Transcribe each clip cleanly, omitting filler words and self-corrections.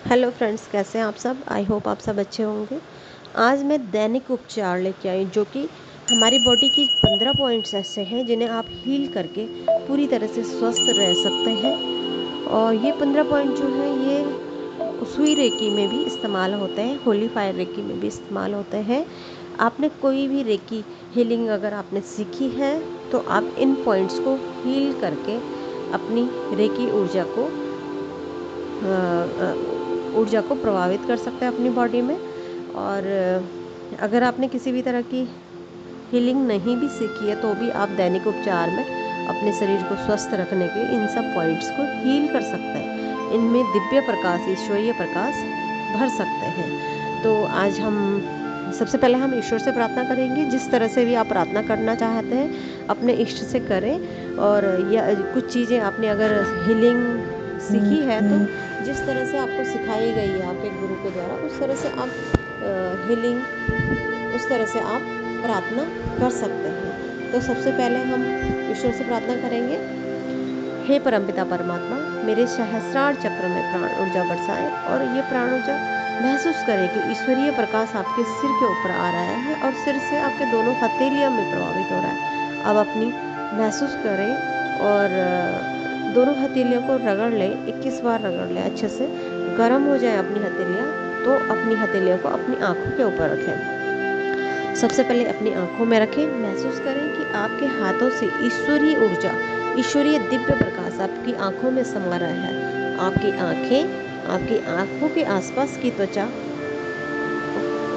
Hello friends, कैसे हैं आप सब। आई होप आप सब अच्छे होंगे। आज मैं दैनिक उपचार लेके आई जो कि हमारी बॉडी की 15 पॉइंट्स ऐसे हैं जिन्हें आप हील करके पूरी तरह से स्वस्थ रह सकते हैं। और ये 15 पॉइंट जो है ये सुई रेकी में भी इस्तेमाल होते हैं, होली फायर रेकी में भी इस्तेमाल होते हैं। आपने कोई भी रेकी हीलिंग अगर आपने सीखी है तो आप इन पॉइंट्स को हील करके अपनी रेकी ऊर्जा को प्रभावित कर सकते हैं अपनी बॉडी में। और अगर आपने किसी भी तरह की हीलिंग नहीं भी सीखी है तो भी आप दैनिक उपचार में अपने शरीर को स्वस्थ रखने के इन सब पॉइंट्स को हील कर सकते हैं। इनमें दिव्य प्रकाश, ईश्वरीय प्रकाश भर सकते हैं। तो आज हम सबसे पहले हम ईश्वर से प्रार्थना करेंगे। जिस तरह से भी आप प्रार्थना करना चाहते हैं अपने इष्ट से करें। और या कुछ चीज़ें आपने अगर हीलिंग सीखी है तो जिस तरह से आपको सिखाई गई है आपके गुरु के द्वारा, उस तरह से आप हीलिंग उस तरह से आप प्रार्थना कर सकते हैं। तो सबसे पहले हम ईश्वर से प्रार्थना करेंगे। हे परमपिता परमात्मा, मेरे सहस्रार चक्र में प्राण ऊर्जा बरसाए और ये प्राण ऊर्जा महसूस करें कि ईश्वरीय प्रकाश आपके सिर के ऊपर आ रहा है और सिर से आपके दोनों हथेलियों में प्रभावित हो रहा है। अब अपनी महसूस करें और दोनों हथेलियों को रगड़ लें, 21 बार रगड़ लें अच्छे से। गर्म हो जाए अपनी हथेलियाँ तो अपनी हथेलियों को अपनी आँखों के ऊपर रखें। सबसे पहले अपनी आँखों में रखें। महसूस करें कि आपके हाथों से ईश्वरीय ऊर्जा, ईश्वरीय दिव्य प्रकाश आपकी आँखों में समा रहा है। आपकी आँखें, आपकी आँखों के आसपास की त्वचा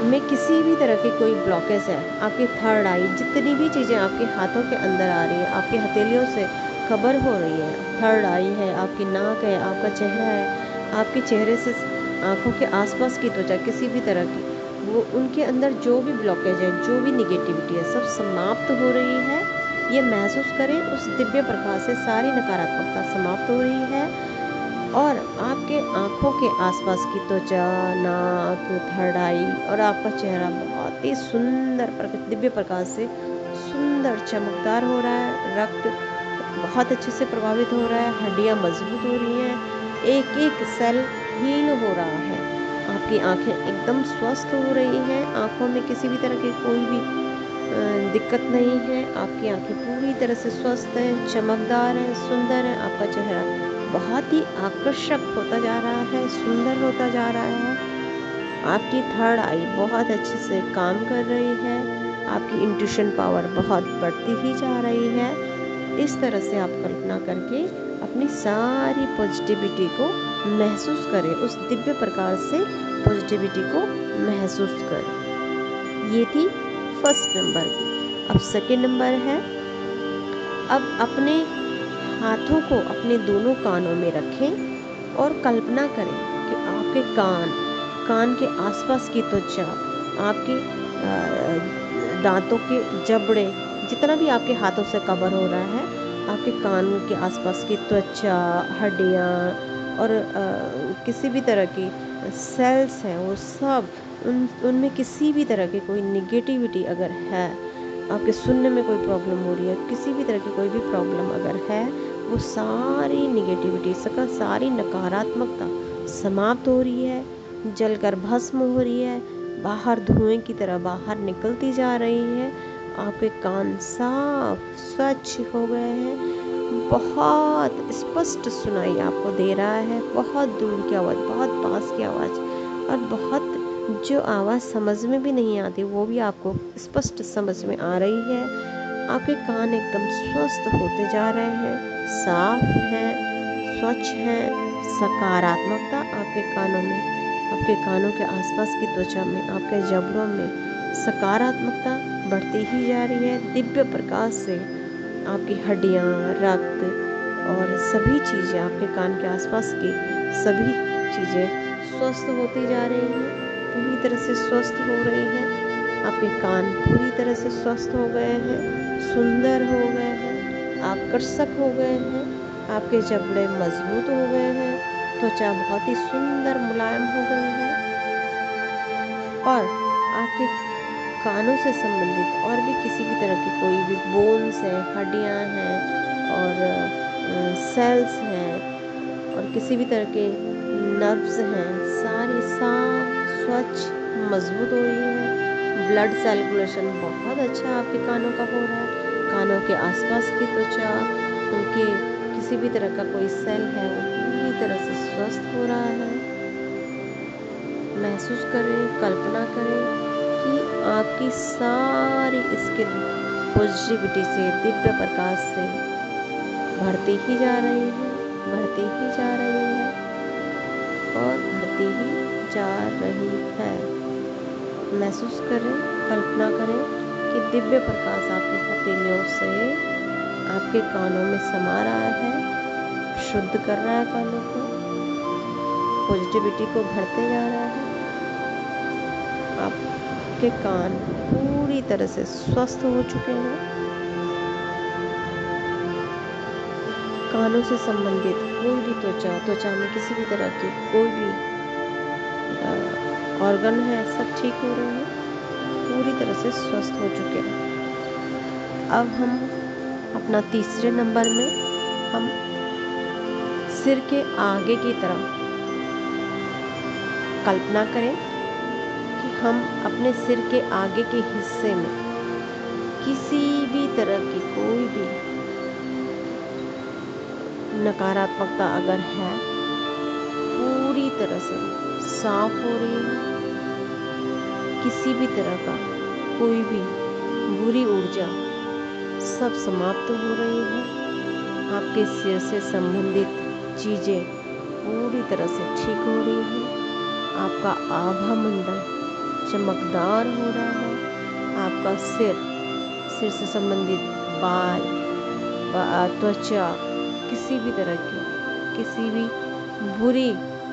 में किसी भी तरह की कोई ब्लॉकेज है, आपकी थर्ड आई, जितनी भी चीज़ें आपके हाथों के अंदर आ रही है, आपकी हथेलियों से खबर हो रही है, थर्ड आई है, आपकी नाक है, आपका चेहरा है, आपके चेहरे से आँखों के आसपास की त्वचा किसी भी तरह की, वो उनके अंदर जो भी ब्लॉकेज है, जो भी निगेटिविटी है, सब समाप्त हो रही है। ये महसूस करें, उस दिव्य प्रकाश से सारी नकारात्मकता समाप्त हो रही है। और आपके आँखों के आसपास की त्वचा, नाक, थर्ड आई और आपका चेहरा बहुत ही सुंदर दिव्य प्रकाश से सुंदर चमकदार हो रहा है। रक्त बहुत अच्छे से प्रभावित हो रहा है, हड्डियाँ मजबूत हो रही हैं, एक एक सेल हील हो रहा है। आपकी आंखें एकदम स्वस्थ हो रही हैं, आंखों में किसी भी तरह की कोई भी दिक्कत नहीं है। आपकी आंखें पूरी तरह से स्वस्थ हैं, चमकदार हैं, सुंदर हैं। आपका चेहरा बहुत ही आकर्षक होता जा रहा है, सुंदर होता जा रहा है। आपकी थर्ड आई बहुत अच्छे से काम कर रही है, आपकी इंट्यूशन पावर बहुत बढ़ती ही जा रही है। इस तरह से आप कल्पना करके अपनी सारी पॉजिटिविटी को महसूस करें, उस दिव्य प्रकार से पॉजिटिविटी को महसूस करें। ये थी फर्स्ट नंबर की। अब सेकंड नंबर है, अब अपने हाथों को अपने दोनों कानों में रखें और कल्पना करें कि आपके कान के आसपास की त्वचा, आपके दांतों के जबड़े, जितना भी आपके हाथों से कवर हो रहा है, आपके कान के आसपास की त्वचा, हड्डियाँ और किसी भी तरह की सेल्स हैं, वो सब उनमें किसी भी तरह की कोई निगेटिविटी अगर है, आपके सुनने में कोई प्रॉब्लम हो रही है, किसी भी तरह की कोई भी प्रॉब्लम अगर है, वो सारी निगेटिविटी, सारी नकारात्मकता समाप्त हो रही है, जलकर भस्म हो रही है, बाहर धुएं की तरह बाहर निकलती जा रही है। आपके कान साफ स्वच्छ हो गए हैं, बहुत स्पष्ट सुनाई आपको दे रहा है, बहुत दूर की आवाज़, बहुत पास की आवाज़, और बहुत जो आवाज़ समझ में भी नहीं आती वो भी आपको स्पष्ट समझ में आ रही है। आपके कान एकदम स्वस्थ होते जा रहे हैं, साफ हैं, स्वच्छ हैं, सकारात्मकता आपके कानों में, आपके कानों के आसपास की त्वचा में, आपके जबड़ों में सकारात्मकता बढ़ती ही जा रही है। दिव्य प्रकाश से आपकी हड्डियाँ, रक्त और सभी चीज़ें, आपके कान के आसपास की सभी चीज़ें स्वस्थ होती जा रही हैं, पूरी तरह से स्वस्थ हो रही हैं। आपके कान पूरी तरह से स्वस्थ हो गए हैं, सुंदर हो गए हैं, आकर्षक हो गए हैं, आपके जबड़े मजबूत हो गए हैं, त्वचा बहुत ही सुंदर मुलायम हो गई है। और आपके कानों से संबंधित और भी किसी भी तरह की कोई भी बोन्स हैं, हड्डियाँ हैं और सेल्स हैं और किसी भी तरह के नर्व्स हैं सारी साफ स्वच्छ मजबूत हो रही है। ब्लड सर्कुलेशन बहुत अच्छा आपके कानों का हो रहा है। कानों के आसपास की त्वचा, उनके किसी भी तरह का कोई सेल है वो पूरी तरह से स्वस्थ हो रहा है। महसूस करें, कल्पना करें कि आपकी सारी स्किन पॉजिटिविटी से, दिव्य प्रकाश से बढ़ती ही जा रही है, बढ़ती ही जा रही है और बढ़ती ही जा रही है। महसूस करें, कल्पना करें कि दिव्य प्रकाश आपकी हथेलियों से आपके कानों में समा रहा है, शुद्ध कर रहा है कानों को, पॉजिटिविटी को भरते जा रहा है। आपके कान पूरी तरह से स्वस्थ हो चुके हैं। कानों से संबंधित कोई भी त्वचा में किसी भी तरह की कोई भी ऑर्गन है, सब ठीक हो रहे हैं, पूरी तरह से स्वस्थ हो चुके हैं। अब हम अपना तीसरे नंबर में हम सिर के आगे की तरफ कल्पना करें कि हम अपने सिर के आगे के हिस्से में किसी भी तरह की कोई भी नकारात्मकता अगर है, पूरी तरह से साफ हो रही है। किसी भी तरह का कोई भी बुरी ऊर्जा सब समाप्त हो रही है। आपके सिर से संबंधित चीज़ें पूरी तरह से ठीक हो रही हैं। आपका आभा मंडल चमकदार हो रहा है। आपका सिर से संबंधित बाल, त्वचा, किसी भी तरह की किसी भी बुरी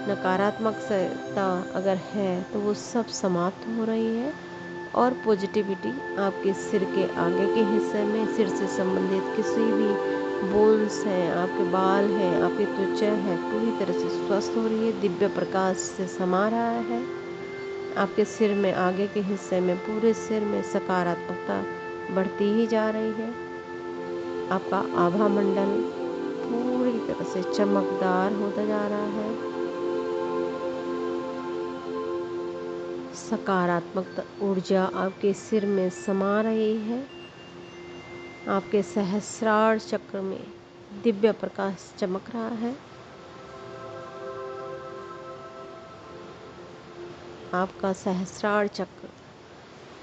नकारात्मकता अगर है तो वो सब समाप्त हो रही है और पॉजिटिविटी आपके सिर के आगे के हिस्से में, सिर से संबंधित किसी भी बोन्स हैं, आपके बाल हैं, आपकी त्वचा है, पूरी तरह से स्वस्थ हो रही है, दिव्य प्रकाश से समा रहा है। आपके सिर में आगे के हिस्से में, पूरे सिर में सकारात्मकता बढ़ती ही जा रही है। आपका आभा मंडल पूरी तरह से चमकदार होता जा रहा है। सकारात्मक ऊर्जा आपके सिर में समा रही है। आपके सहस्रार चक्र में दिव्य प्रकाश चमक रहा है। आपका सहस्रार चक्र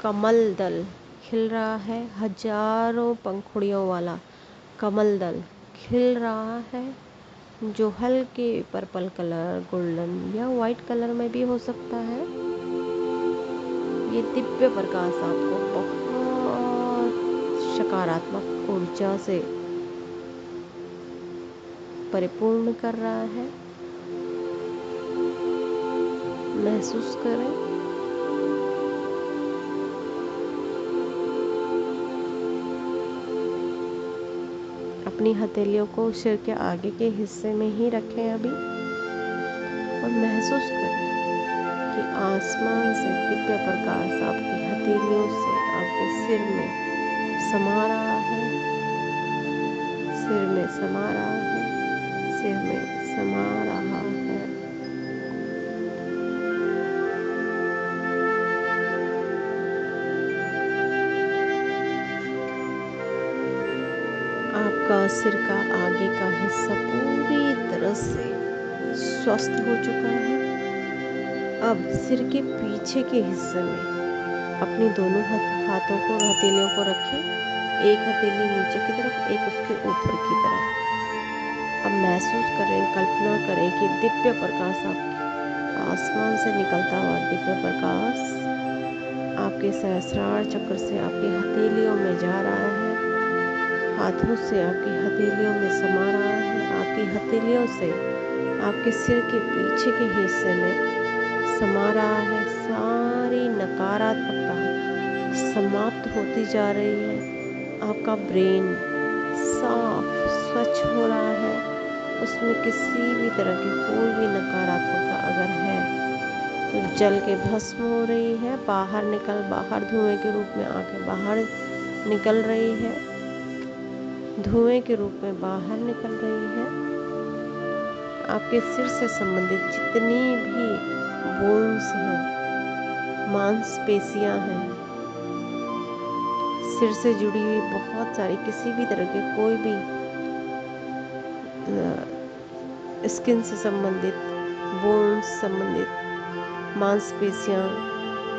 कमल दल खिल रहा है। हजारों पंखुड़ियों वाला कमल दल खिल रहा है, जो हल्के पर्पल कलर, गोल्डन या वाइट कलर में भी हो सकता है। ये दिव्य प्रकाश आपको बहुत सकारात्मक ऊर्जा से परिपूर्ण कर रहा है। महसूस करें। अपनी हथेलियों को सिर के आगे के हिस्से में ही रखें अभी और महसूस करें कि आसमान से दिव्य प्रकाश आपकी हथेलियों से आपके सिर में समा रहा है, सिर में समा रहा है, सिर में समा रहा है। आपका सिर का आगे का हिस्सा पूरी तरह से स्वस्थ हो चुका है। अब सिर के पीछे के हिस्से में अपनी दोनों हाथों को, हथेलियों को रखें। एक हथेली नीचे की तरफ, एक उसके ऊपर की तरफ। अब महसूस करें, कल्पना करें कि दिव्य प्रकाश आपके आसमान से निकलता हुआ दिव्य प्रकाश आपके सहस्रार चक्र से आपकी हथेलियों में जा रहा है, हाथों से आपकी हथेलियों में समा रहा है। आपकी हथेलियों से आपके सिर के पीछे के हिस्से में समा रहा है। सारी नकारात्मकता समाप्त होती जा रही है। आपका ब्रेन साफ स्वच्छ हो रहा है। उसमें किसी भी तरह की कोई भी नकारात्मकता अगर है तो जल के भस्म हो रही है, बाहर धुएं के रूप में आके बाहर निकल रही है, धुएं के रूप में बाहर निकल रही है। आपके सिर से संबंधित जितनी भी बोन्स हैं, मांसपेशियां हैं, सिर से जुड़ी हुई बहुत सारी किसी भी तरह के कोई भी स्किन से संबंधित, बोन्स संबंधित, मांसपेशियां,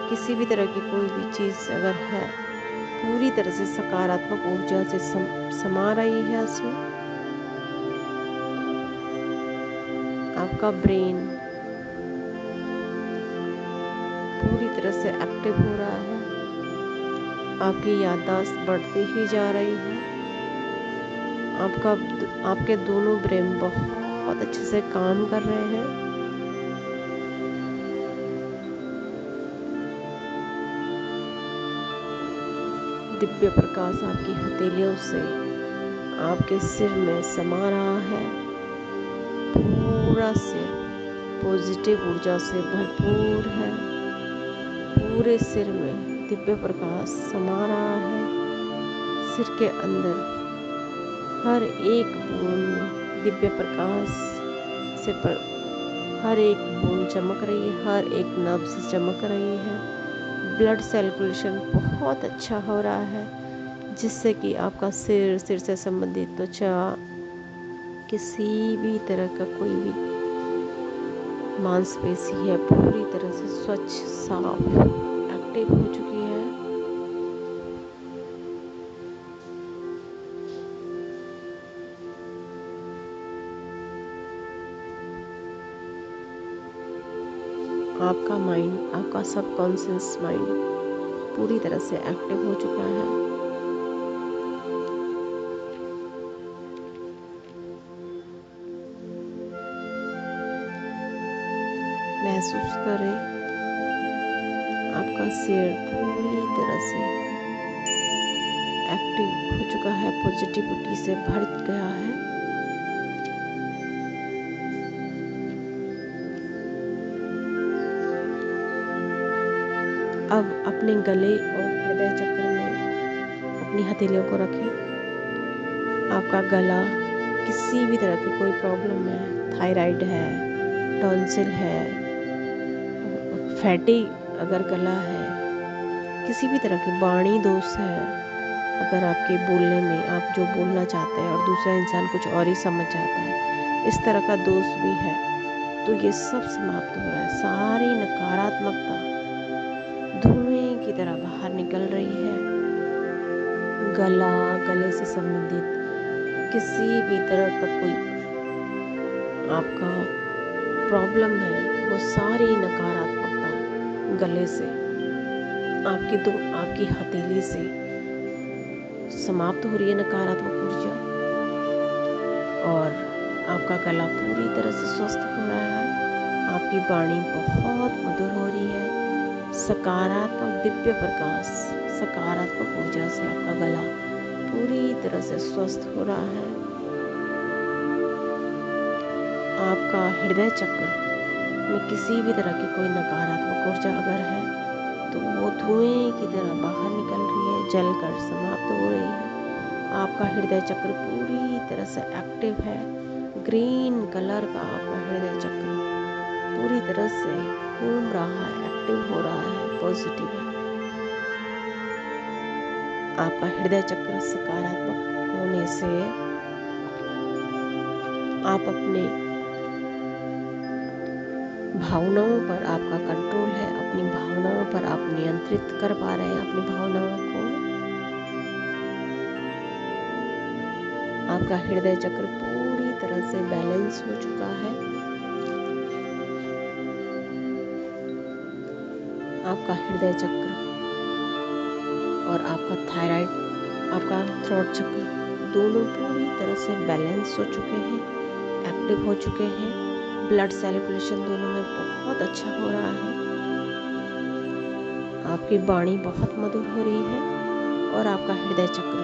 किसी भी तरह की कोई भी चीज़ अगर है, पूरी तरह से सकारात्मक ऊर्जा से समा रही है उसमें। आपका ब्रेन पूरी तरह से एक्टिव हो रहा है, आपकी याददाश्त बढ़ती ही जा रही है, आपके दोनों ब्रेन बहुत अच्छे से काम कर रहे हैं। दिव्य प्रकाश आपकी हथेलियों से आपके सिर में समा रहा है। पूरा सिर पॉजिटिव ऊर्जा से भरपूर है। पूरे सिर में दिव्य प्रकाश समा रहा है। सिर के अंदर हर एक बूंद में दिव्य प्रकाश से हर एक बूंद चमक रही है, हर एक नब्ज चमक रही है। ब्लड सर्कुलेशन बहुत अच्छा हो रहा है, जिससे कि आपका सिर से संबंधित त्वचा, किसी भी तरह का कोई भी मांसपेशी है, पूरी तरह से स्वच्छ, साफ, एक्टिव हो चुकी है। आपका माइंड, आपका सबकॉन्शियस माइंड पूरी तरह से एक्टिव हो चुका है। महसूस करें आपका सिर पूरी तरह से एक्टिव हो चुका है, पॉजिटिविटी से भर गया है। अब अपने गले और हृदय चक्र में अपनी हथेलियों को रखें। आपका गला, किसी भी तरह की कोई प्रॉब्लम है, थायराइड है, टॉन्सिल है, फैटी अगर गला है, किसी भी तरह की वाणी दोष है, अगर आपके बोलने में आप जो बोलना चाहते हैं और दूसरा इंसान कुछ और ही समझ जाता है, इस तरह का दोष भी है, तो ये सब समाप्त हो रहा है। सारी नकारात्मकता धुएं की तरह बाहर निकल रही है। गला, गले से संबंधित किसी भी तरह का कोई आपका प्रॉब्लम है, वो सारी नकारात्मकता गले से, आपकी हथेली से समाप्त हो रही है नकारात्मक ऊर्जा, और आपका गला पूरी तरह से स्वस्थ हो रहा है। आपकी वाणी बहुत मधुर हो रही है। सकारात्मक दिव्य प्रकाश, सकारात्मक ऊर्जा से आपका गला पूरी तरह से स्वस्थ हो रहा है। आपका हृदय चक्र में किसी भी तरह की कोई नकारात्मक ऊर्जा अगर है, तो वो धुएं की तरह बाहर निकल रही है, जलकर समाप्त हो रही है। आपका हृदय चक्र पूरी तरह से एक्टिव है। ग्रीन कलर का आपका हृदय चक्र पूरी तरह से घूम रहा है, एक्टिव हो रहा है, पॉजिटिव है। आपका हृदय चक्र सकारात्मक होने से आप अपने भावनाओं पर, आपका कंट्रोल है, अपनी भावनाओं पर आप नियंत्रित कर पा रहे हैं अपनी भावनाओं को। आपका हृदय चक्र पूरी तरह से बैलेंस हो चुका है। आपका हृदय चक्र और आपका थायराइड, आपका थ्रोट चक्र दोनों पूरी तरह से बैलेंस हो चुके हैं, एक्टिव हो चुके हैं। ब्लड सर्कुलेशन दोनों में बहुत अच्छा हो रहा है। आपकी वाणी बहुत मधुर हो रही है और आपका हृदय चक्र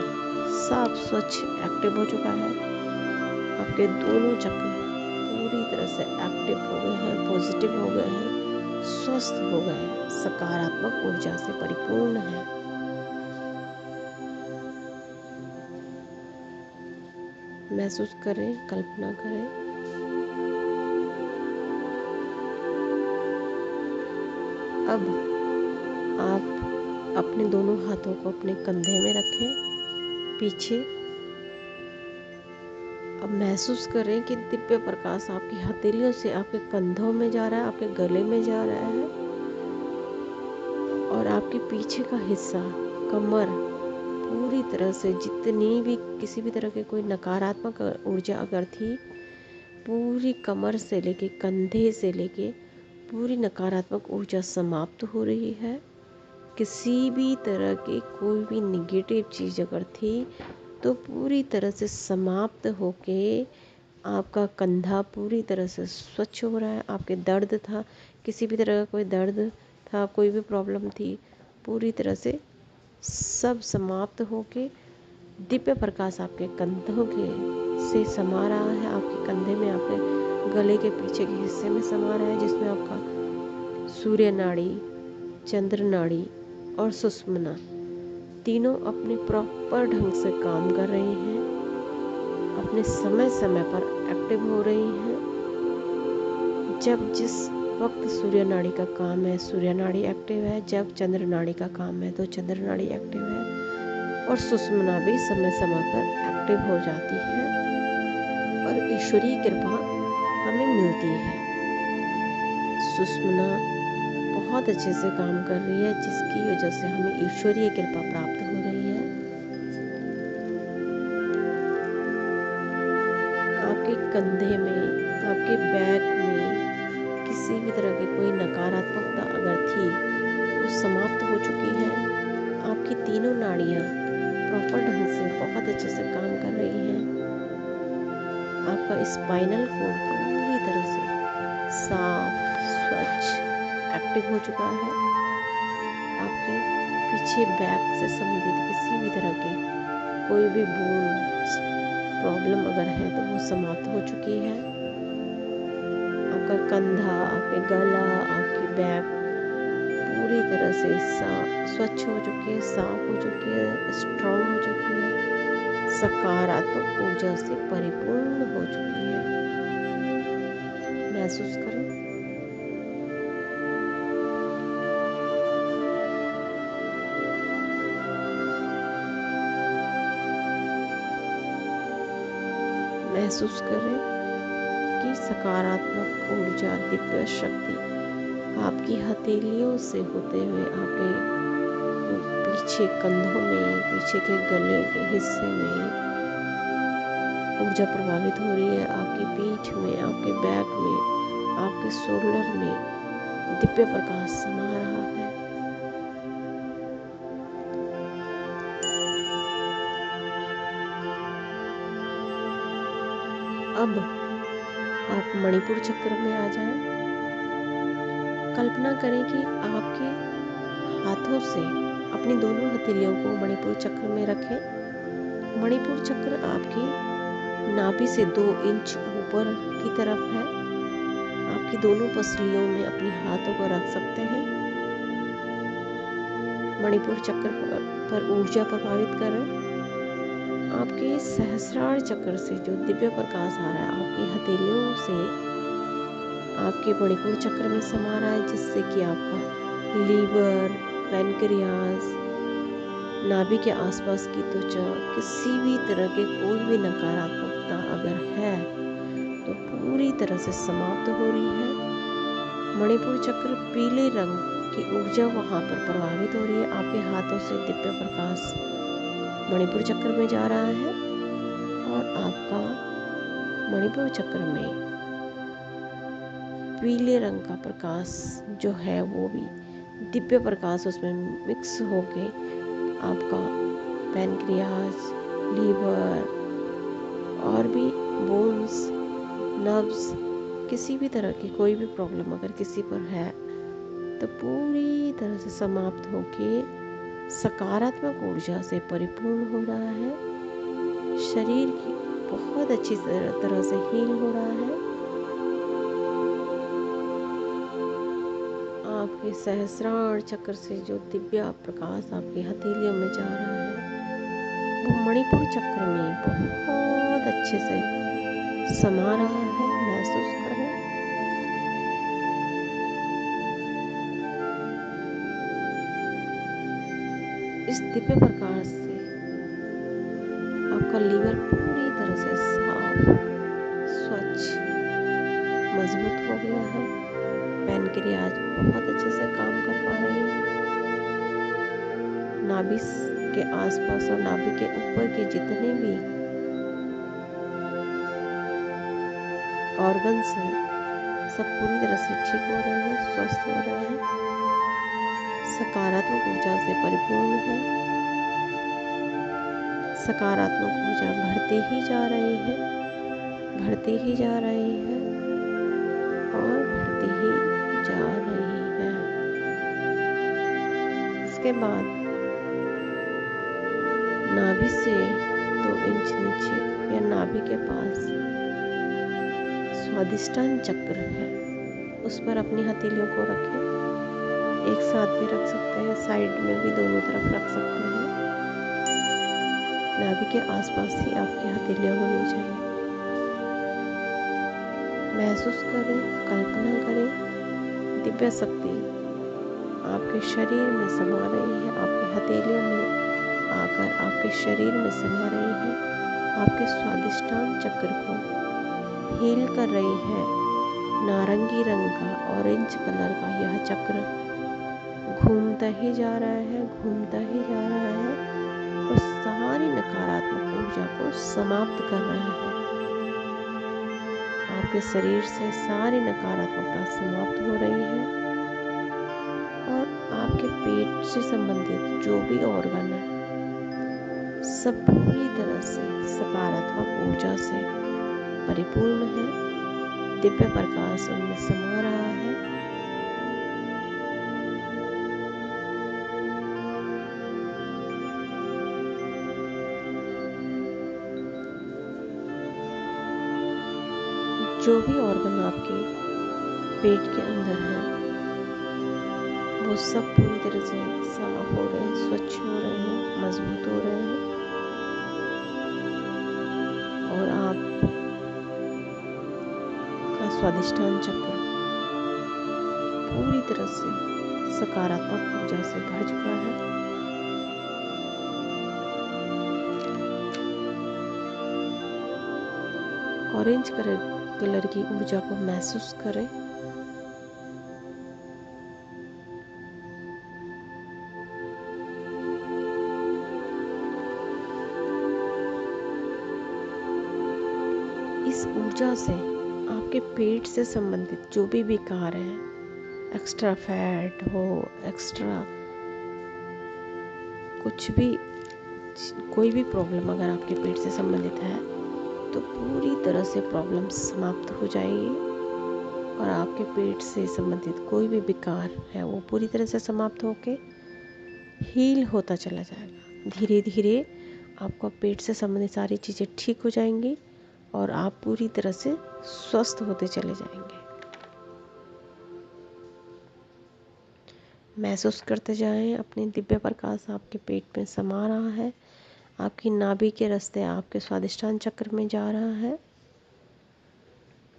साफ, स्वच्छ, एक्टिव हो चुका है। आपके दोनों चक्र पूरी तरह से एक्टिव हो गए हैं, पॉजिटिव हो गए हैं, स्वस्थ हो गए हैं, सकारात्मक ऊर्जा से परिपूर्ण है। महसूस करें, कल्पना करें अब आप अपने दोनों हाथों को अपने कंधे में रखें पीछे। अब महसूस करें कि दिव्य प्रकाश आपकी हथेलियों से आपके कंधों में जा रहा है, आपके गले में जा रहा है, और आपके पीछे का हिस्सा, कमर, पूरी तरह से जितनी भी किसी भी तरह की कोई नकारात्मक ऊर्जा अगर थी, पूरी कमर से लेके कंधे से लेके पूरी नकारात्मक ऊर्जा समाप्त हो रही है। किसी भी तरह की कोई भी निगेटिव चीज़ अगर थी तो पूरी तरह से समाप्त होके आपका कंधा पूरी तरह से स्वच्छ हो रहा है। आपके दर्द था, किसी भी तरह का कोई दर्द था, कोई भी प्रॉब्लम थी, पूरी तरह से सब समाप्त होके दिव्य प्रकाश आपके कंधों के से समा रहा है, आपके कंधे में, आपके गले के पीछे के हिस्से में समा रहा है, जिसमें आपका सूर्य नाड़ी, चंद्र नाड़ी और सुषुम्ना तीनों अपने प्रॉपर ढंग से काम कर रही हैं, अपने समय समय पर एक्टिव हो रही हैं। जब जिस वक्त सूर्य नाड़ी का काम है सूर्य नाड़ी एक्टिव है, जब चंद्र नाड़ी का काम है तो चंद्र नाड़ी एक्टिव है, और सुषुम्ना भी समय समय पर एक्टिव हो जाती है और ईश्वरीय कृपा हमें मिलती है। सुषुम्ना बहुत अच्छे से काम कर रही है, जिसकी वजह से हमें ईश्वरीय कृपा प्राप्त हो रही है। आपके कंधे में, आपके बैक में किसी भी तरह की कोई नकारात्मकता अगर थी वो समाप्त हो चुकी है। आपकी तीनों नाड़ियाँ प्रॉपर ढंग से बहुत अच्छे से काम कर रही हैं। आपका स्पाइनल कोड पूरी तरह से साफ, स्वच्छ, एक्टिव हो चुका है। आपके पीछे बैक से संबंधित किसी भी तरह के कोई भी बोन्स प्रॉब्लम अगर है तो वो समाप्त हो चुकी है। आपका कंधा, आपके गला, आपकी बैक पूरी तरह से स्वच्छ हो चुकी है, साफ हो चुकी है, स्ट्रॉन्ग हो चुकी है, सकारात्मक ऊर्जा से परिपूर्ण हो चुकी है। महसूस करें। महसूस करें कि सकारात्मक ऊर्जा, दिव्य शक्ति आपकी हथेलियों से होते हुए आपके पीछे कंधों में, पीछे के गले के हिस्से में ऊर्जा प्रभावित हो रही है। आपकी पीठ में, आपके बैक में, आपके शोल्डर में दिव्य प्रकाश समा रहा है। अब आप मणिपुर चक्र में आ जाएं। कल्पना करें कि आपके हाथों से अपनी दोनों हथेलियों को मणिपुर चक्र में रखें। मणिपुर चक्र आपकी नाभि से 2 इंच ऊपर की तरफ है। आपकी दोनों पसलियों में अपने हाथों को रख सकते हैं। मणिपुर चक्र पर ऊर्जा प्रभावित करें। आपके सहस्रार चक्र से जो दिव्य प्रकाश आ रहा है आपकी हथेलियों से आपके मणिपुर चक्र में समा रहा है, जिससे कि आपका लीवर, पैनक्रियाज, नाभि के आसपास की त्वचा, किसी भी तरह के कोई भी नकारात्मकता अगर है तो पूरी तरह से समाप्त हो रही है। मणिपुर चक्र पीले रंग की ऊर्जा वहाँ पर प्रभावित हो रही है। आपके हाथों से दिव्य प्रकाश मणिपुर चक्र में जा रहा है और आपका मणिपुर चक्र में पीले रंग का प्रकाश जो है वो भी दिव्य प्रकाश उसमें मिक्स होके आपका पैनक्रियाज, लीवर और भी बोन्स, नर्व्स, किसी भी तरह की कोई भी प्रॉब्लम अगर किसी पर है तो पूरी तरह से समाप्त होके सकारात्मक ऊर्जा से परिपूर्ण हो रहा है। शरीर की बहुत अच्छी तरह से हील हो रहा है। आपके सहस्रार चक्र से जो दिव्य प्रकाश आपकी हथेलियों में जा रहा है वो मणिपुर चक्र में बहुत अच्छे से समा रहा है। महसूस करें। इस दिव्य प्रकाश से आपका लीवर पूरी तरह से साफ, स्वच्छ, मजबूत हो गया है। पैनक्रियाज बहुत अच्छे से काम कर पा रही है। नाभि के आसपास और नाभि के ऊपर के जितने भी ऑर्गन्स हैं सब पूरी तरह से ठीक हो रहे हैं, स्वस्थ हो रहे हैं, सकारात्मक ऊर्जा से परिपूर्ण है। सकारात्मक ऊर्जा बढ़ती ही जा रही है, बढ़ती ही जा रही है और बढ़ती ही जा रही है। इसके बाद नाभि से 2 इंच नीचे या नाभि के पास स्वादिष्टान चक्र है, उस पर अपनी हथेलियों को रखें। एक साथ भी रख सकते हैं, साइड में भी दोनों तरफ रख सकते हैं। नाभि के आसपास ही आपकी हथेलियां होनी चाहिए। महसूस करें, कल्पना करें, दिव्य शक्ति आपके शरीर में समा रही है, आपके हथेलियों में आकर आपके शरीर में समा रही है, आपके स्वादिष्टान चक्र को हील कर रही है। नारंगी रंग का, ऑरेंज कलर का यह चक्र घूमता ही जा रहा है, घूमता ही जा रहा है और सारी नकारात्मक ऊर्जा को समाप्त कर रहा है। आपके शरीर से सारी नकारात्मकता समाप्त हो रही है और आपके पेट से संबंधित जो भी ऑर्गन है सब पूरी तरह से सकारात्मक ऊर्जा से परिपूर्ण है। दिव्य प्रकाश उनमें समा रहा है। जो भी ऑर्गन आपके पेट के अंदर है वो सब पूरी तरह से साफ हो रहे हैं, स्वच्छ हो रहे हैं, मजबूत हो रहे हैं और आप का स्वादिष्टान चक्र पूरी तरह से सकारात्मक ऊर्जा से भर चुका है। ऑरेंज कलर की ऊर्जा को महसूस करें। इस ऊर्जा से आपके पेट से संबंधित जो भी विकार है, एक्स्ट्रा फैट हो, एक्स्ट्रा कुछ भी, कोई भी प्रॉब्लम अगर आपके पेट से संबंधित है तो पूरी तरह से प्रॉब्लम समाप्त हो जाएगी और आपके पेट से संबंधित कोई भी विकार है वो पूरी तरह से समाप्त होके हील होता चला जाएगा। धीरे धीरे आपका पेट से संबंधित सारी चीज़ें ठीक हो जाएंगी और आप पूरी तरह से स्वस्थ होते चले जाएंगे। महसूस करते जाएं, अपनी दिव्य प्रकाश आपके पेट में समा रहा है, आपकी नाभि के रास्ते आपके स्वादिष्टान चक्र में जा रहा है।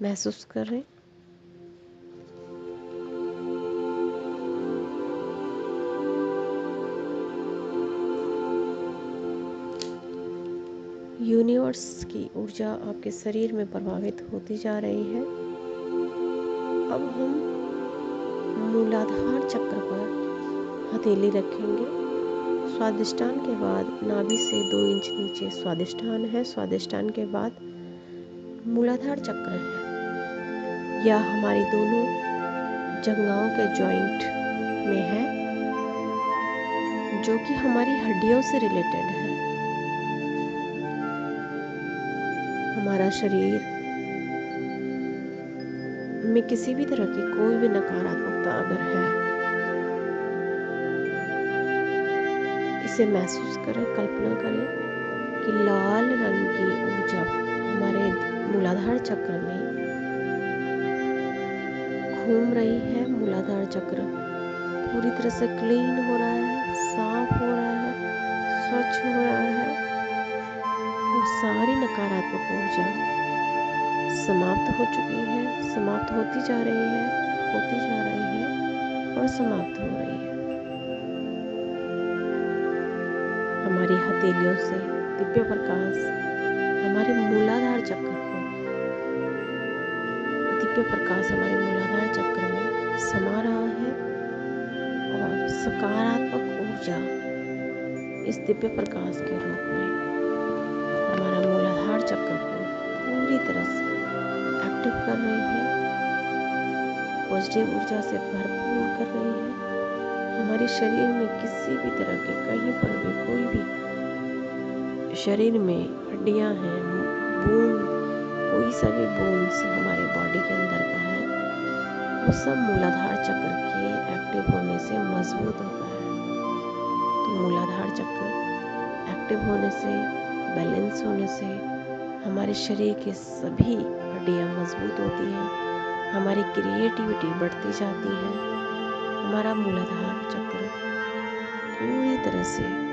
महसूस करें। यूनिवर्स की ऊर्जा आपके शरीर में प्रभावित होती जा रही है। अब हम मूलाधार चक्र पर हथेली रखेंगे। स्वादिष्टान के बाद नाभि से 2 इंच नीचे स्वादिष्टान है। स्वादिष्टान के बाद मूलाधार चक्र है। यह हमारी दोनों जंघाओं के जॉइंट में है जो कि हमारी हड्डियों से रिलेटेड है। हमारा शरीर में किसी भी तरह की कोई भी नकारात्मकता अगर है, इसे महसूस करें, कल्पना करें कि लाल रंग की ऊर्जा हमारे मूलाधार चक्र में घूम रही है। मूलाधार चक्र पूरी तरह से क्लीन हो रहा है, साफ हो रहा है, स्वच्छ हो रहा है और सारी नकारात्मक ऊर्जा समाप्त हो चुकी है, समाप्त होती जा रही है, होती जा रही है और समाप्त हो रही है। हमारी हथेलियों से दिव्य प्रकाश हमारे मूलाधार चक्र को, दिव्य प्रकाश हमारे मूलाधार चक्र में समा रहा है और सकारात्मक ऊर्जा इस दिव्य प्रकाश के रूप में हमारा मूलाधार चक्र को पूरी तरह से एक्टिव कर रही है, पॉजिटिव ऊर्जा से भरपूर कर रही है। हमारे शरीर में किसी भी तरह के कहीं पर भी कोई भी शरीर में हड्डियां हैं, बोन, कोई सा भी बोन्स हमारे बॉडी के अंदर का है, वो सब मूलाधार चक्र के एक्टिव होने से मजबूत होता है। तो मूलाधार चक्र एक्टिव होने से, बैलेंस होने से हमारे शरीर के सभी हड्डियां मजबूत होती हैं, हमारी क्रिएटिविटी बढ़ती जाती है, हमारा मूलाधार चक्र पूरी तरह से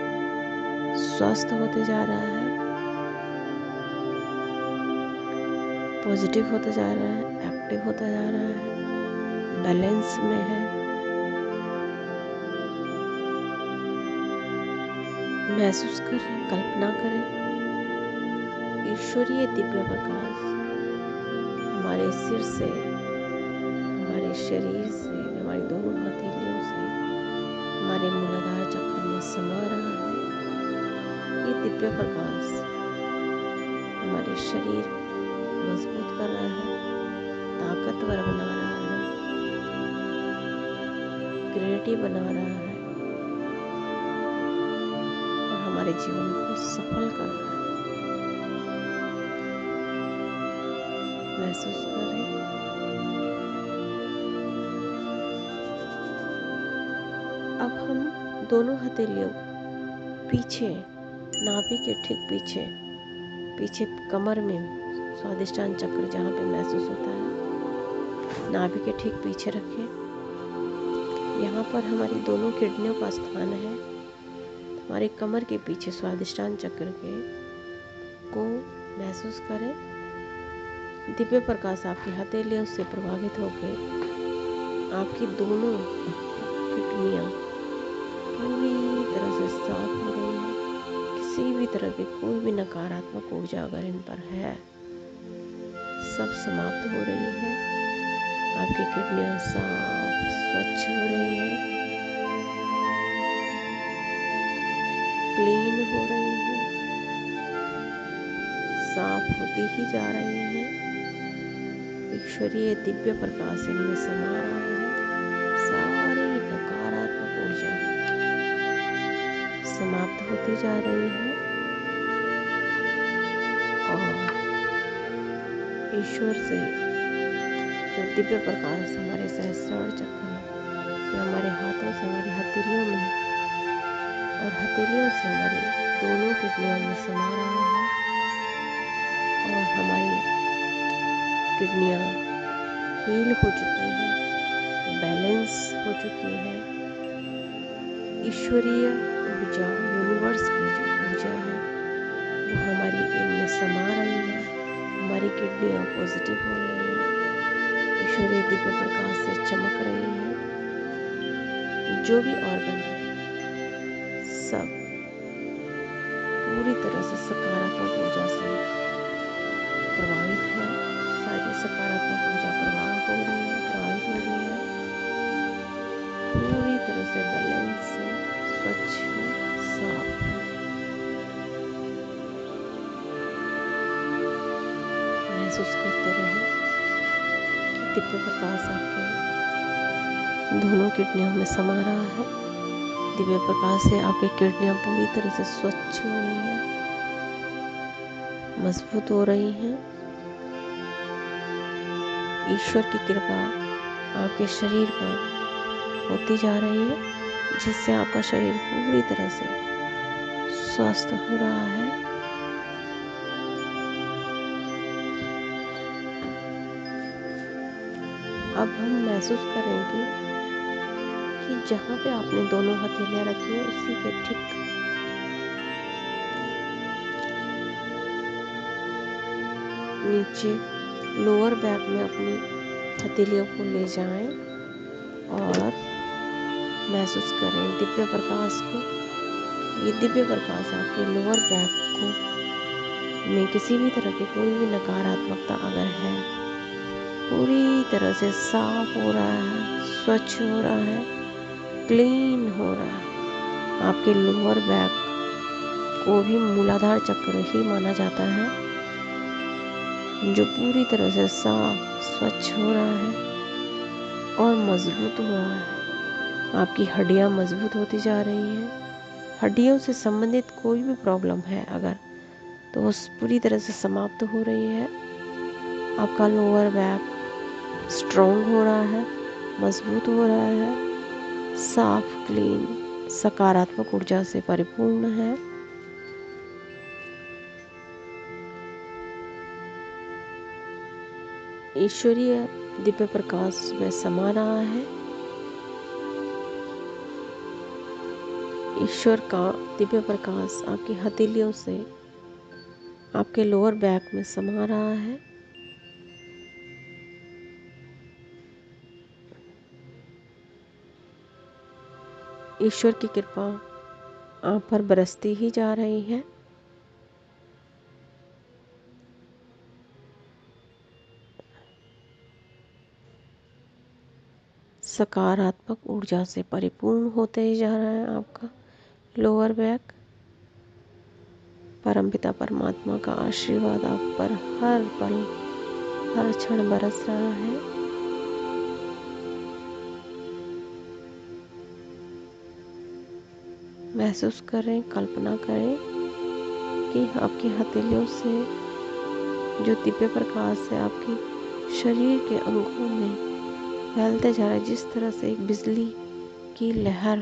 स्वस्थ होते जा रहा है, पॉजिटिव होता जा रहा है, एक्टिव होता जा रहा है, बैलेंस में है। महसूस करें, कल्पना करें, ईश्वरीय दिव्य प्रकाश हमारे सिर से, हमारे शरीर से, हमारी दोनों हथेलियों से हमारे मूलाधार चक्र में समा रहा है। ये दिव्य प्रकाश हमारे शरीर मजबूत कर रहा है, ताकतवर बना रहा है, क्रिएटिव बना रहा है और हमारे जीवन को सफल कर रहा है। महसूस करें। अब हम दोनों हथेलियों पीछे, नाभि के ठीक पीछे, पीछे कमर में स्वादिष्टान चक्र जहाँ पे महसूस होता है, नाभि के ठीक पीछे रखें। यहाँ पर हमारी दोनों किडनियों का स्थान है। हमारे कमर के पीछे स्वादिष्टान चक्र को महसूस करें। दिव्य प्रकाश आपकी हथेलियों से प्रभावित होकर आपकी दोनों किडनियाँ पूरी तरह से साफ हो रही हैं। किसी भी तरह की कोई भी नकारात्मक ऊर्जा अगर इन पर है, सब समाप्त हो रही है। आपकी किडनियाँ साफ स्वच्छ हो रही हैं, क्लीन हो रही हैं, साफ होती ही जा रही हैं। ईश्वरीय दिव्य प्रकाश इनमें समा रहा है। सारी नकारात्मक ऊर्जा समाप्त होती जा रही है और ईश्वर से जो दिव्य प्रकाश हमारे सहस्रार चक्र में, हमारे हाथों से हमारी हथेलियों में और हथेलियों से हमारी दोनों किडनियों में समा रहा है और हमारी किडनियाँ हील हो चुकी हैं, बैलेंस हो चुकी है। ईश्वरीय ऊर्जा, यूनिवर्स की जो ऊर्जा है वो हमारी इनमें समा रही है। हमारी किडनियाँ पॉजिटिव हो रही हैं, ईश्वरीय दिव्य प्रकाश से चमक रही हैं। जो भी ऑर्गन है सब पूरी तरह से सकारात्मक ऊर्जा से प्रभावित है। सारी सकारात्मक ऊर्जा प्रवाह हो रही है, प्रभावित हो रही है, पूरी तरह से बैलेंस है, स्वच्छ है, साफ है। महसूस करते रहें कि दिव्य प्रकाश आपके दोनों किडनियों में समा रहा है। दिव्य प्रकाश से आपकी किडनियाँ पूरी तरह से स्वच्छ हो रही हैं, मजबूत हो रही हैं। ईश्वर की कृपा आपके शरीर पर होती जा रही है, जिससे आपका शरीर पूरी तरह से स्वस्थ हो रहा है। अब हम महसूस करेंगे कि जहाँ पे आपने दोनों हथेलियाँ रखी हैं उसी के ठीक नीचे लोअर बैक में अपनी हथेलियों को ले जाएं और महसूस करें दिव्य प्रकाश को ये दिव्य प्रकाश आपके लोअर बैक को में किसी भी तरह की कोई भी नकारात्मकता अगर है, पूरी तरह से साफ हो रहा है, स्वच्छ हो रहा है, क्लीन हो रहा है। आपके लोअर बैक को भी मूलाधार चक्र ही माना जाता है, जो पूरी तरह से साफ स्वच्छ हो रहा है और मजबूत हो रहा है। आपकी हड्डियां मजबूत होती जा रही हैं। हड्डियों से संबंधित कोई भी प्रॉब्लम है अगर, तो वो पूरी तरह से समाप्त हो रही है। आपका लोअर बैक स्ट्रॉन्ग हो रहा है, मजबूत हो रहा है, साफ क्लीन सकारात्मक ऊर्जा से परिपूर्ण है। ईश्वरीय दिव्य प्रकाश में समा रहा है। ईश्वर का दिव्य प्रकाश आपकी हथेलियों से आपके लोअर बैक में समा रहा है। ईश्वर की कृपा आप पर बरसती ही जा रही है। सकारात्मक ऊर्जा से परिपूर्ण होते ही जा रहा है आपका लोअर बैक। परमपिता परमात्मा का आशीर्वाद आप पर हर पल हर क्षण बरस रहा है। महसूस करें, कल्पना करें कि आपकी हथेलियों से जो दिव्य प्रकाश है आपके शरीर के अंगों में फैलते जा रहा है। जिस तरह से एक बिजली की लहर,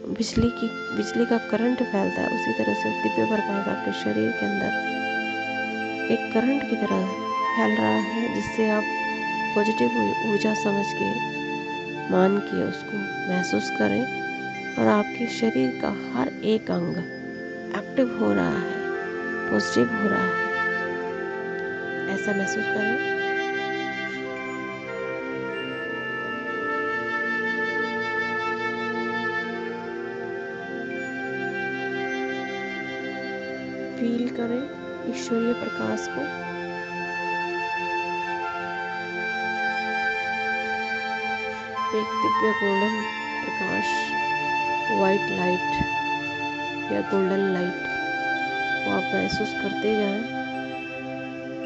बिजली का करंट फैलता है, उसी तरह से दिव्य प्रकाश आपके शरीर के अंदर एक करंट की तरह फैल रहा है, जिससे आप पॉजिटिव ऊर्जा समझ के, मान के उसको महसूस करें और आपके शरीर का हर एक अंग एक्टिव हो रहा है, पॉजिटिव हो रहा है, ऐसा महसूस करें। फील करें ईश्वरीय प्रकाश को। एक दिव्य गोल्डन प्रकाश, वाइट लाइट या गोल्डन लाइट को आप महसूस करते जाएं।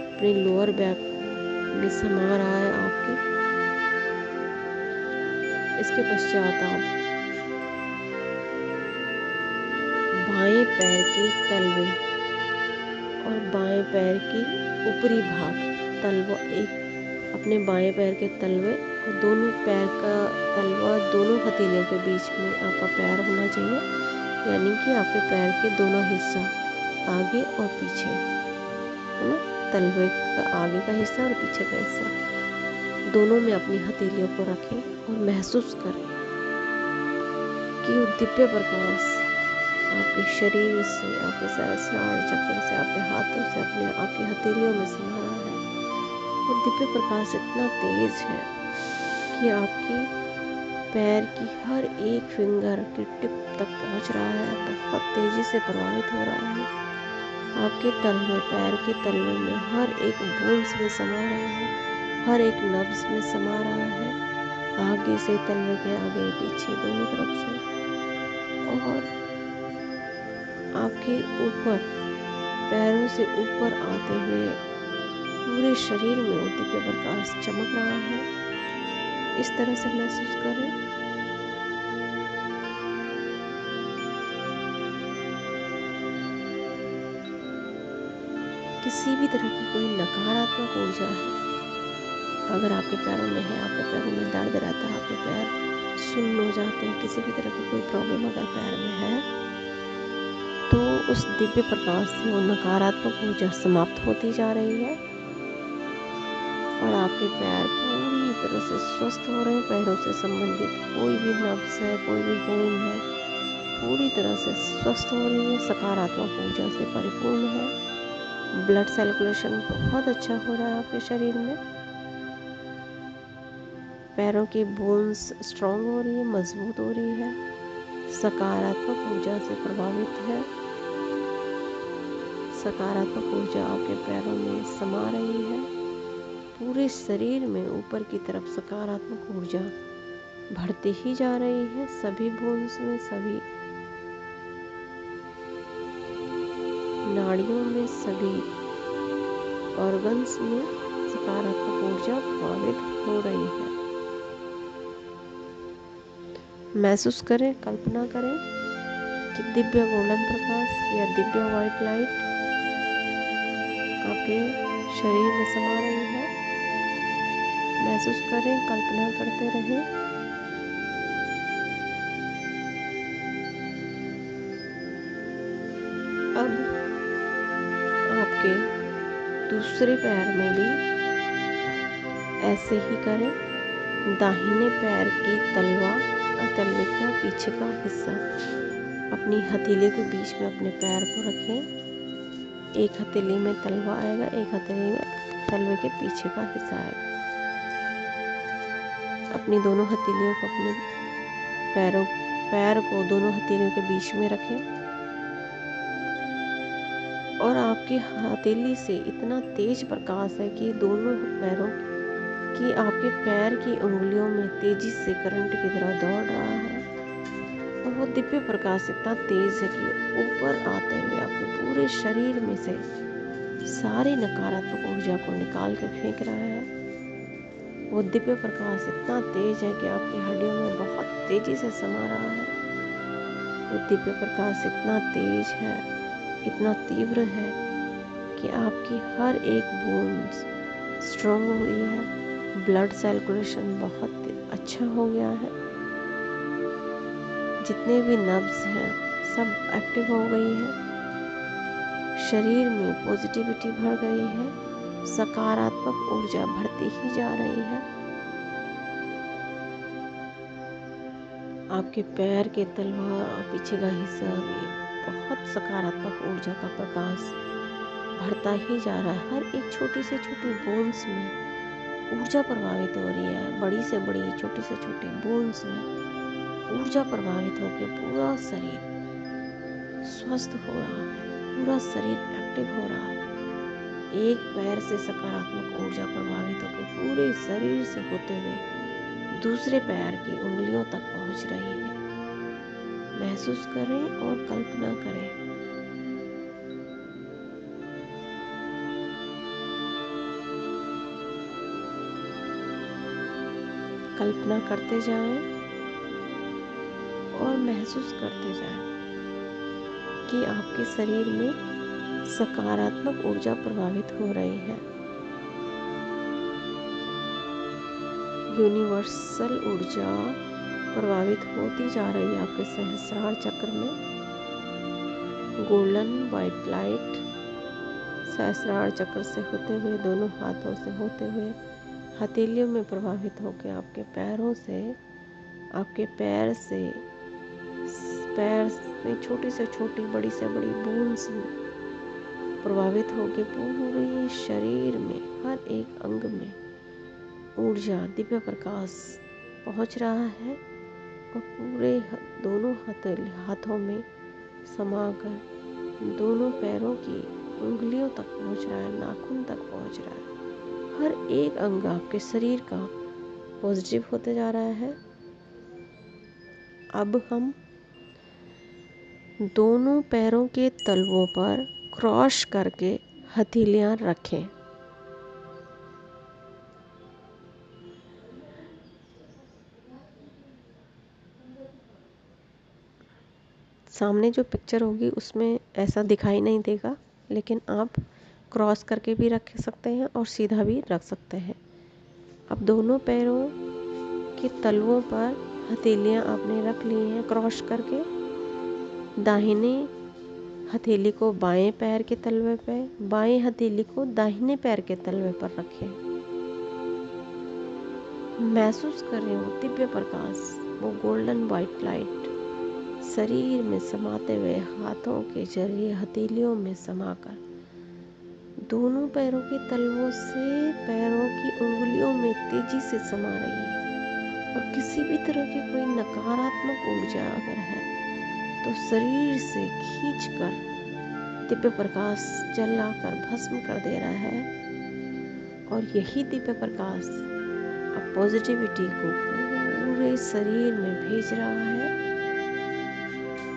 अपने लोअर बैक में समा रहा है आपके। इसके पश्चात आप बाएं पैर के तलवे और बाएं पैर की ऊपरी भाग, तलवा एक अपने बाएं पैर के तलवे और दोनों पैर का तलवा दोनों हथेलियों के बीच में आपका पैर होना चाहिए, यानी कि आपके पैर के दोनों हिस्सा आगे और पीछे, है ना, तलवे का आगे का हिस्सा और पीछे का हिस्सा दोनों में अपनी हथेलियों को रखें और महसूस करें कि वो दिव्य प्रकाश आपके शरीर से, आपके सहस्रार चक्र से, आपके हाथों से, अपने आपकी हथेलियों में समा रहा है। और दिव्य प्रकाश इतना तेज है कि आपकी पैर की हर एक फिंगर की टिप तक पहुंच रहा है, बहुत तेजी से प्रभावित हो रहा है। आपके तलवे, पैर के तलवे में हर एक बोन्स में समा रहा है, हर एक नब्ज में समा रहा है, आगे से तलवे के आगे पीछे दोनों तरफ से। और आपके ऊपर, पैरों से ऊपर आते हुए पूरे शरीर में वो दिव्य प्रकाश चमक रहा है। इस तरह से महसूस करें। किसी भी तरह की कोई नकारात्मक ऊर्जा है अगर आपके पैरों में है, आपके पैरों में दर्द रहता है, आपके पैर सुन्न हो जाते हैं, किसी भी तरह की कोई प्रॉब्लम अगर पैर में है, तो उस दिव्य प्रकाश से वो नकारात्मक ऊर्जा समाप्त होती जा रही है और आपके पैर पूरी तरह से स्वस्थ हो रहे हैं। पैरों से संबंधित कोई भी नब्ज है, कोई भी बोन है, पूरी तरह से स्वस्थ हो रही है, सकारात्मक ऊर्जा से परिपूर्ण है। ब्लड सर्कुलेशन बहुत अच्छा हो रहा है आपके शरीर में। पैरों की बोन्स स्ट्रांग हो रही है, मजबूत हो रही है, सकारात्मक ऊर्जा से प्रभावित है। सकारात्मक ऊर्जा आपके पैरों में समा रही है। पूरे शरीर में ऊपर की तरफ सकारात्मक ऊर्जा बढ़ती ही जा रही है। सभी बोन्स में, सभी नाड़ियों में, सभी ऑर्गन्स में सकारात्मक ऊर्जा प्रभावित हो रही है। महसूस करें, कल्पना करें कि दिव्य गोल्डन प्रकाश या दिव्य व्हाइट लाइट आपके शरीर में समा रही है। महसूस करें, कल्पना करते रहें। अब आपके दूसरे पैर में भी ऐसे ही करें। दाहिने पैर की तलवा और तलवे का पीछे का हिस्सा अपनी हथेली के बीच में अपने पैर को रखें। एक हथेली में तलवा आएगा, एक हथेली में तलवे के पीछे का हिस्सा आएगा। अपनी दोनों हथेलियों को अपने पैर को दोनों हथेलियों के बीच में रखें और आपकी हथेली से इतना तेज प्रकाश है कि दोनों पैरों की आपके पैर की उंगलियों में तेजी से करंट की तरह दौड़ रहा है। और वो दिव्य प्रकाश इतना तेज है कि ऊपर आते हुए आपके पूरे शरीर में से सारी नकारात्मक ऊर्जा को निकाल के फेंक रहा है। वो दिव्य प्रकाश इतना तेज है कि आपकी हड्डियों में बहुत तेजी से समा रहा है। वो दिव्य प्रकाश इतना तेज है, इतना तीव्र है कि आपकी हर एक बोन्स स्ट्रॉन्ग हुई है। ब्लड सर्कुलेशन बहुत अच्छा हो गया है। जितने भी नर्व्स हैं सब एक्टिव हो गई है। शरीर में पॉजिटिविटी भर गई है। सकारात्मक ऊर्जा बढ़ती ही जा रही है। आपके पैर के तलवा और पीछे का हिस्सा भी बहुत सकारात्मक ऊर्जा का प्रकाश बढ़ता ही जा रहा है। हर एक छोटी से छोटी बोन्स में ऊर्जा प्रभावित हो रही है। बड़ी से बड़ी, छोटी से छोटी बोन्स में ऊर्जा प्रभावित होकर पूरा शरीर स्वस्थ हो रहा है। पूरा शरीर एक्टिव हो रहा है। एक पैर से सकारात्मक ऊर्जा प्रभावित होकर पूरे शरीर से होते हुए दूसरे पैर की उंगलियों तक पहुंच रही है। महसूस करें और कल्पना करें। कल्पना करते जाएं और महसूस करते जाएं कि आपके शरीर में सकारात्मक ऊर्जा प्रभावित हो रही है। यूनिवर्सल ऊर्जा प्रभावित होती जा रही है आपके सहस्रार चक्र में। गोल्डन व्हाइट लाइट सहस्रार चक्र से होते हुए, दोनों हाथों से होते हुए हथेलियों में प्रभावित होकर आपके पैरों से, आपके पैर में छोटी से छोटी, बड़ी से बड़ी बूंद प्रभावित होकर पूरे शरीर में, हर एक अंग में ऊर्जा, दिव्य प्रकाश पहुंच रहा है और पूरे दोनों हाथों में समाकर दोनों पैरों की उंगलियों तक पहुंच रहा है, नाखून तक पहुंच रहा है। हर एक अंग आपके शरीर का पॉजिटिव होते जा रहा है। अब हम दोनों पैरों के तलवों पर क्रॉस करके हथेलियां रखें। सामने जो पिक्चर होगी उसमें ऐसा दिखाई नहीं देगा, लेकिन आप क्रॉस करके भी रख सकते हैं और सीधा भी रख सकते हैं। अब दोनों पैरों के तलवों पर हथेलियां आपने रख ली हैं क्रॉस करके। दाहिने हथेली को बाएं पैर के तलवे पे, बाएं हथेली को दाहिने पैर के तलवे पर रखें। महसूस करें वो दिव्य प्रकाश, वो गोल्डन व्हाइट लाइट शरीर में समाते हुए हाथों के जरिए हथेलियों में समाकर दोनों पैरों के तलवों से पैरों की उंगलियों में तेजी से समा रही है। और किसी भी तरह की कोई नकारात्मक ऊर्जा अगर है तो शरीर से खींचकर दिव्य प्रकाश जलाकर भस्म कर दे रहा है। और यही दिव्य प्रकाश अब पॉजिटिविटी को पूरे शरीर में भेज रहा है।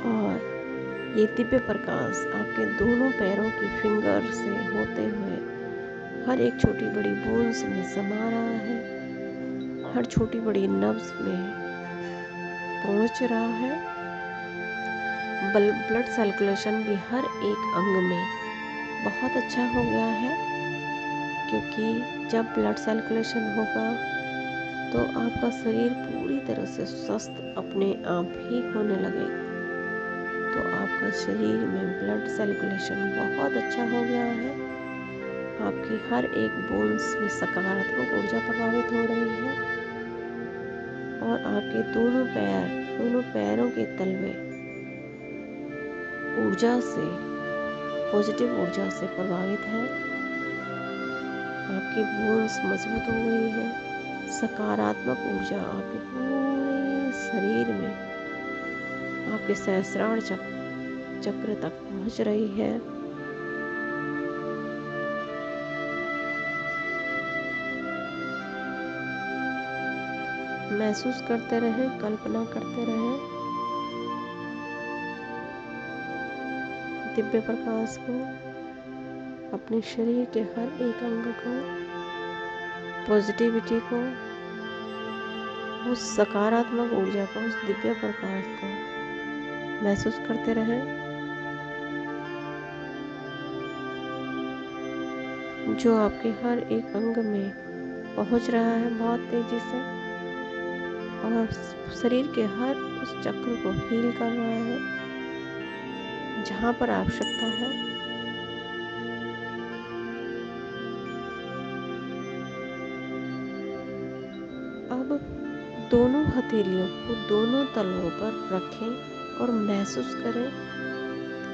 और ये दिव्य प्रकाश आपके दोनों पैरों की फिंगर से होते हुए हर एक छोटी बड़ी बोन्स में समा रहा है, हर छोटी बड़ी नब्ज में पहुंच रहा है। ब्लड सर्कुलेशन भी हर एक अंग में बहुत अच्छा हो गया है, क्योंकि जब ब्लड सर्कुलेशन होगा तो आपका शरीर पूरी तरह से स्वस्थ अपने आप ही होने लगेगा। तो आपका शरीर में ब्लड सर्कुलेशन बहुत अच्छा हो गया है। आपकी हर एक बोन्स में सकारात्मक ऊर्जा प्रभावित हो रही है और आपके दोनों पैरों के तलवे ऊर्जा से, पॉजिटिव ऊर्जा से प्रभावित है। आपकी बोन्स मजबूत हो गई है। सकारात्मक ऊर्जा आपके पूरे शरीर में, आपके सहस्रार चक्र तक पहुंच रही है। महसूस करते रहें, कल्पना करते रहें दिव्य प्रकाश को, अपने शरीर के हर एक अंग को, पॉजिटिविटी को, उस सकारात्मक ऊर्जा को, उस दिव्य प्रकाश को महसूस करते रहें, जो आपके हर एक अंग में पहुंच रहा है बहुत तेजी से और शरीर के हर उस चक्र को हील कर रहा है जहां पर आवश्यकता है। अब दोनों हथेलियों को दोनों तलवों पर रखें और महसूस करें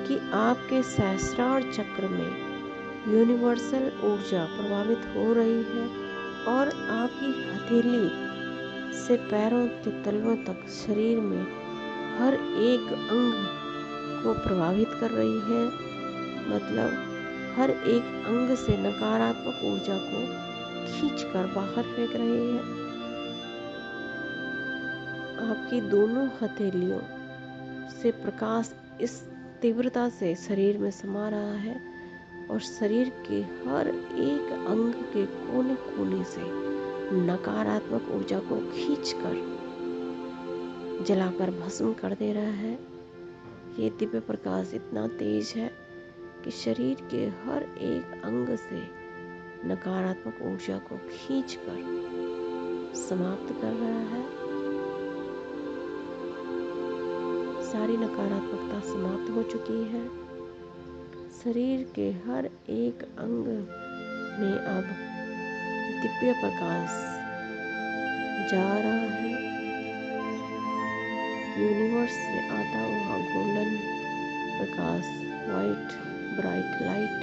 कि आपके सहस्रार चक्र में यूनिवर्सल ऊर्जा प्रभावित हो रही है और आपकी हथेली से पैरों के तलवों तक शरीर में हर एक अंग को प्रभावित कर रही है। मतलब हर एक अंग से नकारात्मक ऊर्जा को खींचकर बाहर फेंक रही है। आपकी दोनों हथेलियों से प्रकाश इस तीव्रता से शरीर में समा रहा है और शरीर के हर एक अंग के कोने कोने से नकारात्मक ऊर्जा को खींचकर जलाकर भस्म कर दे रहा है। ये दिव्य प्रकाश इतना तेज है कि शरीर के हर एक अंग से नकारात्मक ऊर्जा को खींचकर समाप्त कर रहा है। सारी नकारात्मकता समाप्त हो चुकी है। शरीर के हर एक अंग में अब दिव्य प्रकाश जा रहा है। यूनिवर्स से आता हुआ गोल्डन प्रकाश, वाइट ब्राइट लाइट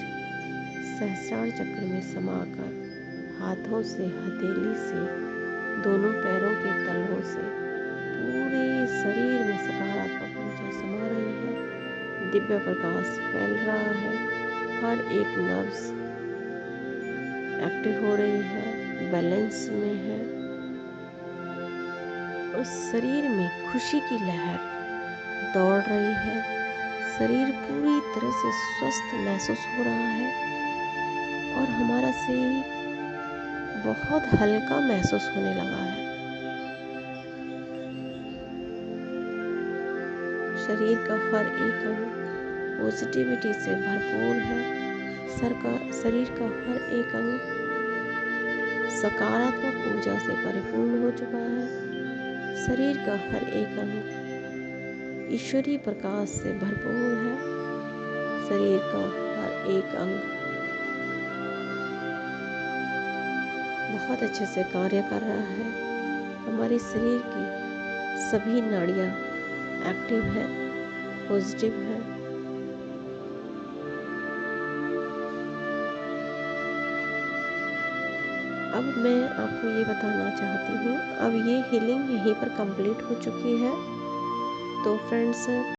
सहस्रार चक्र में समाकर हाथों से, हथेली से, दोनों पैरों के तलवों से पूरे शरीर में सकारात्मक ऊर्जा समा रही है। दिव्य प्रकाश फैल रहा है, हर एक नर्व्स एक्टिव हो रही है, बैलेंस में है और शरीर में खुशी की लहर दौड़ रही है। शरीर पूरी तरह से स्वस्थ महसूस हो रहा है और हमारा शरीर बहुत हल्का महसूस होने लगा है। शरीर का हर एक अंग पॉजिटिविटी से भरपूर है। शरीर का हर एक अंग सकारात्मक ऊर्जा से परिपूर्ण हो चुका है। शरीर का हर एक अंग ईश्वरीय प्रकाश से भरपूर है। शरीर का हर एक अंग बहुत अच्छे से कार्य कर रहा है। हमारे शरीर की सभी नाड़ियाँ एक्टिव है, पॉजिटिव है। अब मैं आपको ये बताना चाहती हूँ, अब ये हीलिंग यहीं पर कंप्लीट हो चुकी है। तो फ्रेंड्स